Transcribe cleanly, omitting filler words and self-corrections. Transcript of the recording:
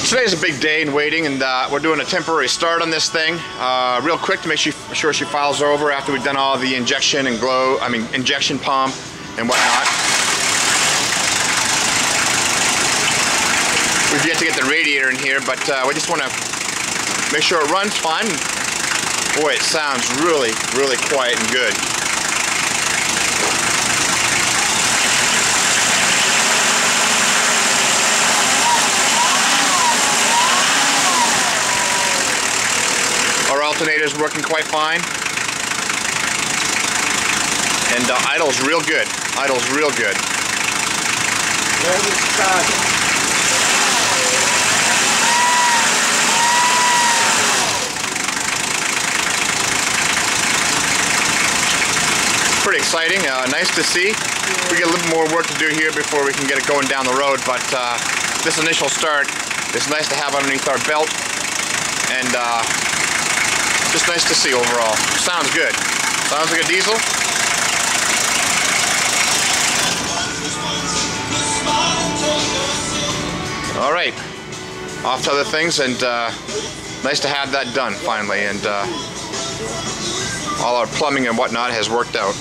Today's a big day in waiting, and we're doing a temporary start on this thing, real quick to make sure she files over after we've done all the injection and injection pump and whatnot. We've yet to get the radiator in here, but we just want to make sure it runs fine. Boy, it sounds really, really quiet and good. Our alternator's working quite fine. And idle's real good. Idle's real good. Pretty exciting. Nice to see. We get a little more work to do here before we can get it going down the road, but this initial start is nice to have underneath our belt, and just nice to see overall. Sounds good. Sounds like a diesel. All right, off to other things, and nice to have that done finally, and all our plumbing and whatnot has worked out.